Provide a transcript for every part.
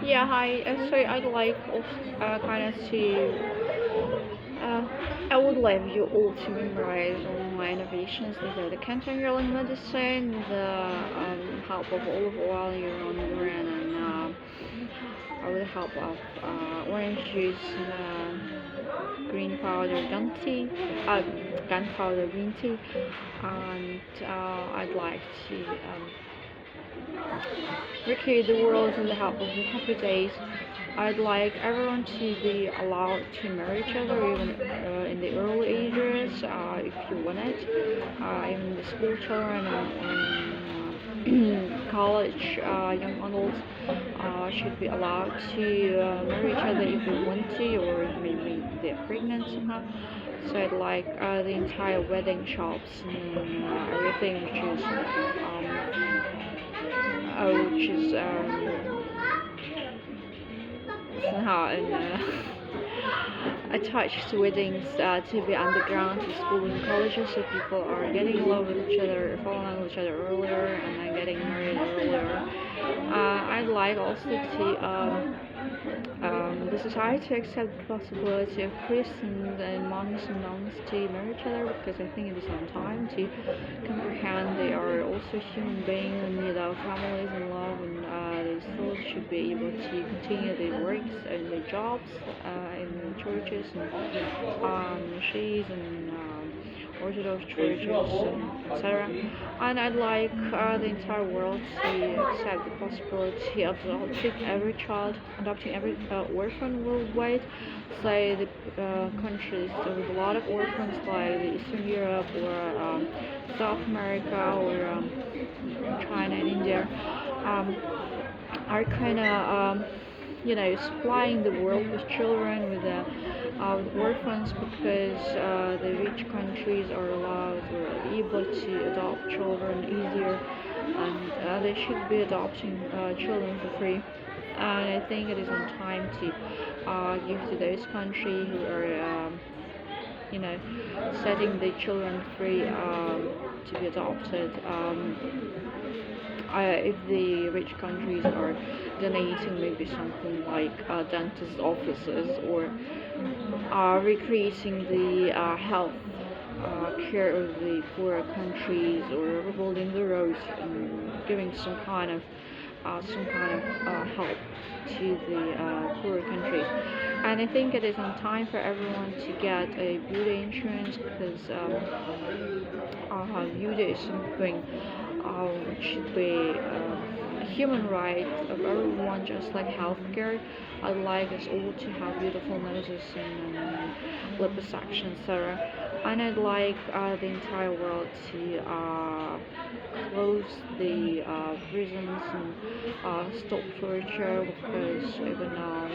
Yeah, hi. So I'd like kind of to. Uh, I would love you all to memorize all my innovations with the cancer healing medicine, the help of olive oil here on your end, and with the help of orange juice, green powder, gunpowder green tea, and I'd like to recreate the world with the help of the happy days. I'd like everyone to be allowed to marry each other even in the early ages if you want it. Even the school children and college young adults should be allowed to marry each other if they want to, or maybe they're pregnant somehow. So I'd like the entire wedding shops and everything which is somehow attached to weddings to be underground to schools and colleges, so people are getting in love with each other, falling in love with each other earlier, and then getting married earlier. I'd like also to the society to accept the possibility of priests and monks and nuns to marry each other, because I think it is on time to comprehend they are also human beings and need our families and love, and they still should be able to continue their works and their jobs in the churches and mosques and Orthodox churches, etc. And I'd like the entire world to accept the possibility of adopting every orphan worldwide. Say the countries with a lot of orphans like the Eastern Europe or South America or China and India um, are kind of supplying the world with children with orphans, because the rich countries are allowed or able to adopt children easier, and they should be adopting children for free. And I think it is on time to give to those countries who are setting the children free to be adopted. If the rich countries are donating maybe something like dentist offices, or recreating the health care of the poorer countries, or rebuilding the roads and giving some kind of help to the poorer countries. And I think it is on time for everyone to get a beauty insurance, because beauty is something which should be a human right of everyone, just like healthcare. I'd like us all to have beautiful noses and liposuction, etc. And I'd like the entire world to close the prisons and stop torture, because even a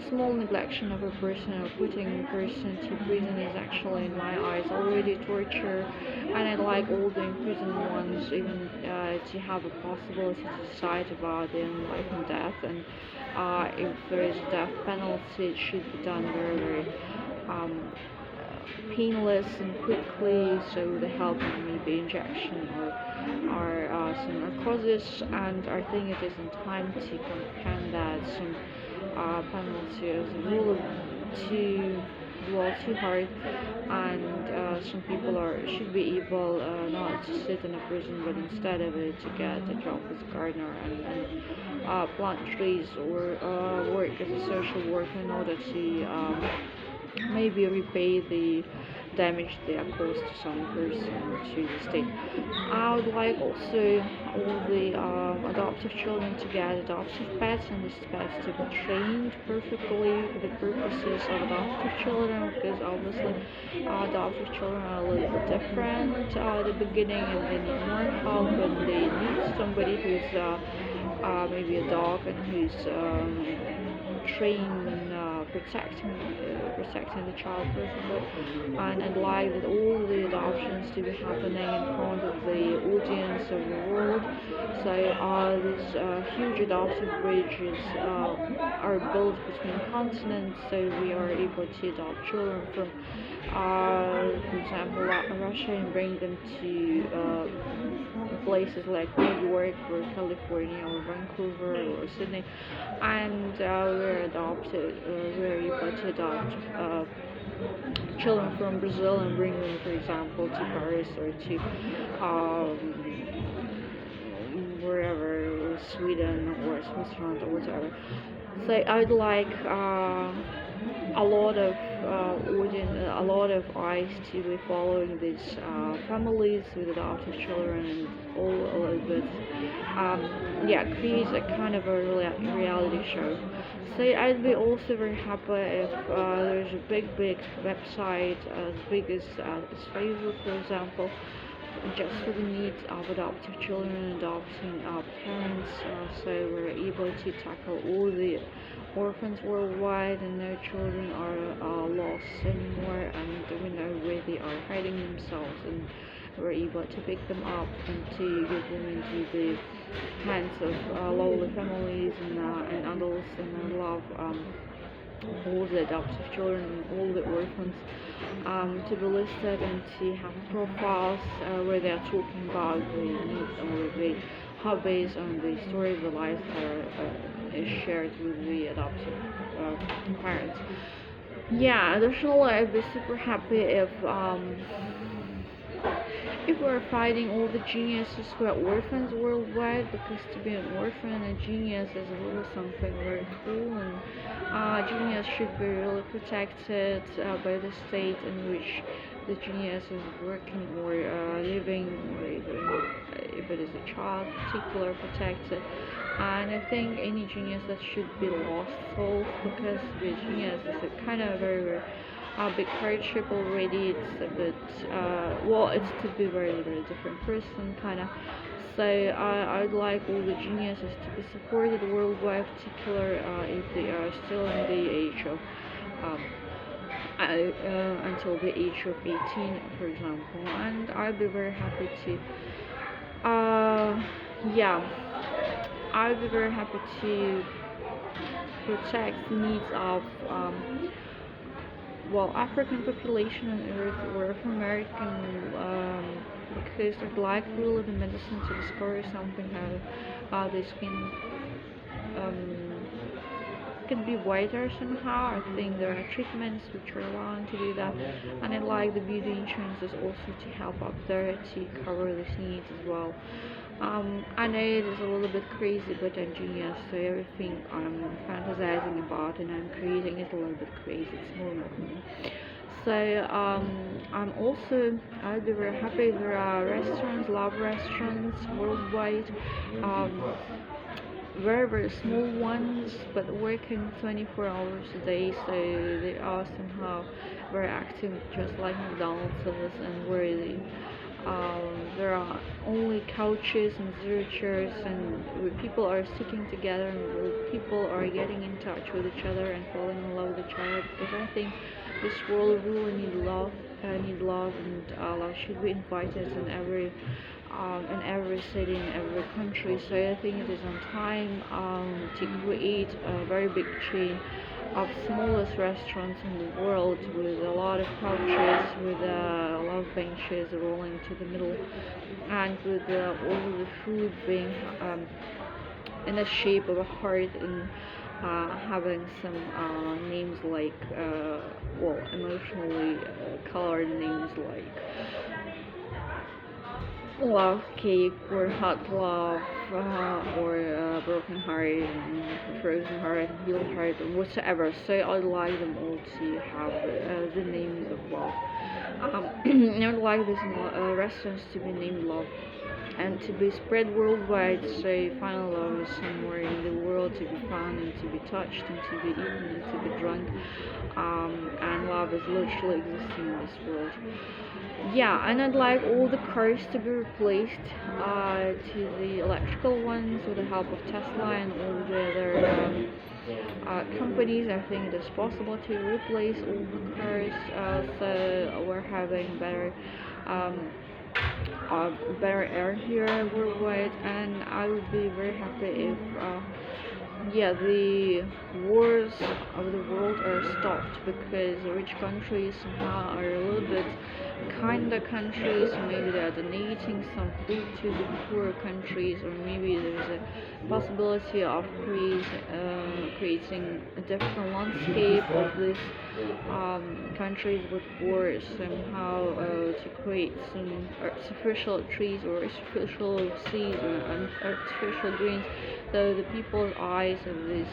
small neglection of a person or putting a person to prison is actually, in my eyes, already torture. And I'd like all the imprisoned ones even to have a possibility to decide about their own life and death. And if there is a death penalty, it should be done very, very painless and quickly, so the help of maybe injection or some narcosis. And I think it is in time to comprehend that some penalty is a rule too too hard, and some people should be able not to sit in a prison, but instead of it to get a job as a gardener and plant trees, or work as a social worker in order to maybe repay the damage they have caused to some person or to the state. I would like also all the adoptive children to get adoptive pets, and these pets to be trained perfectly for the purposes of adoptive children, because obviously adoptive children are a little bit different at the beginning, and they need more help, and they need somebody who's maybe a dog, and who's trained in protecting the child perfectly. And I'd like that all the adoptions to be happening in front of the audience of the world. So these huge adoptive bridges are built between continents, so we are able to adopt children from, for example, Russia, and bring them to places like New York or California or Vancouver or Sydney, and we're able to adopt children from Brazil and bring them, for example, to Paris or to wherever, Sweden or Switzerland or whatever. So I'd like a lot of eyes to be following these families with adoptive children and all a little bit, creates a kind of a reality show. So I'd be also very happy if there's a big website as big as Facebook, for example, just for the needs of adoptive children and adopting parents, so we're able to tackle all the orphans worldwide, and no children are lost anymore, and we know where they are hiding themselves, and we're able to pick them up and to give them into the hands of lovely families and adults, and I love all the adoptive children and all the orphans to be listed and to have profiles where they are talking about the needs or the hobbies and the story of the lives that is shared with the adoptive parents. Yeah, additionally, I'd be super happy if we're fighting all the geniuses who are orphans worldwide, because to be an orphan and a genius is really something very cool, and genius should be really protected by the state in which the genius is working or living, or even if it is a child, particular protected. And I think any genius that should be lost souls, because the genius is a kind of very big hardship already. It's a bit it's to be very different person kind of. So I'd like all the geniuses to be supported worldwide, particular if they are still in the age of until the age of 18, for example. And I'd be very happy to I'd be very happy to protect the needs of African population on Earth, or of American, because I'd like really the medicine to discover something how the skin can be whiter somehow. I think there are treatments which are allowing to do that, and I'd like the beauty insurances also to help up there to cover these needs as well. I know it is a little bit crazy, but I'm genius, so everything I'm fantasizing about and I'm creating is a little bit crazy. It's normal for me. So I'd be very happy. There are restaurants, love restaurants worldwide, very small ones, but working 24 hours a day, so they are somehow very active, just like McDonald's is, and where there are only couches and 0 chairs, and where people are sticking together, and where people are getting in touch with each other and falling in love with each other, because I think this world really need love, and love should be invited in every city, in every country. So I think it is on time to create a very big chain of smallest restaurants in the world, with a lot of couches, with a lot of benches rolling to the middle, and with all the food being in the shape of a heart, and having some names like emotionally colored names like love cake, or hot love, or broken heart, and frozen heart, healed heart, or whatever. So I'd like them all to have the names of love. I'd like these restaurants to be named love, and to be spread worldwide, so final love is somewhere in the world to be found and to be touched and to be eaten and to be drunk, and love is literally existing in this world. Yeah, and I'd like all the cars to be replaced to the electrical ones with the help of Tesla and all the other companies. I think it is possible to replace all the cars, so we're having better air here worldwide, and I would be very happy if yeah, the wars of the world are stopped because rich countries somehow are a little bit kinder countries. Maybe they are donating some food to the poor countries, or maybe there's a possibility of creating a different landscape of these countries with wars somehow to create some artificial trees or artificial seas or artificial greens, so the people's eyes of this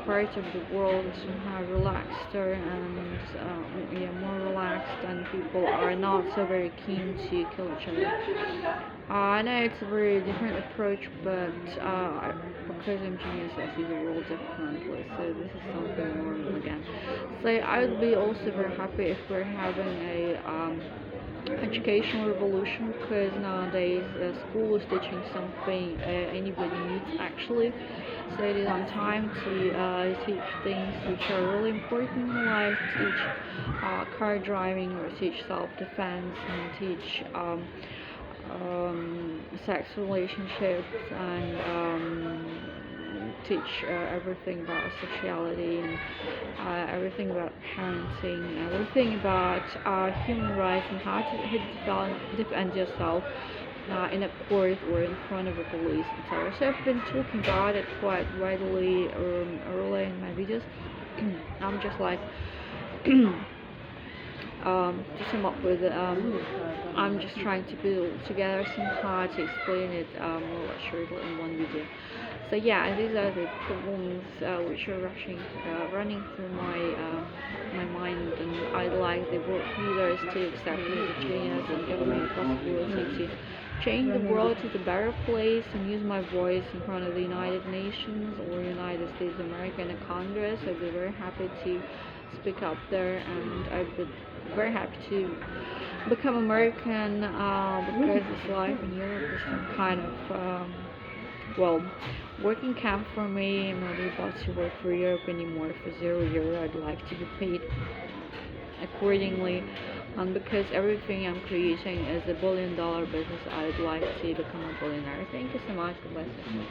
part of the world somehow relaxed and yeah, more relaxed, and people are not so very keen to kill each other. I know it's a very different approach, but because I'm genius, I see the world differently. So this is something normal again. So I would be also very happy if we're having a educational revolution, because nowadays school is teaching something anybody needs actually. So it is on time to teach things which are really important in life, teach car driving, or teach self-defense, and teach sex relationships, and teach everything about sexuality, and everything about parenting, everything about human rights, and how to defend yourself in a court or in front of a police. So I've been talking about it quite widely earlier in my videos. I'm just like to sum up with I'm just trying to build together somehow to explain it more shortly in one video. So yeah, these are the problems which are running through my mind, and I'd like the world leaders to accept me as a genius and give me the possibility to change the world to a better place and use my voice in front of the United Nations or United States of America in the Congress. I'd be very happy to speak up there, and I'd be very happy to become American because this life in Europe is some kind of well, working camp for me. I'm not able to work for Europe anymore for €0. I'd like to be paid accordingly, and because everything I'm creating is a $1 billion business, I'd like to become a billionaire. Thank you so much. God bless you.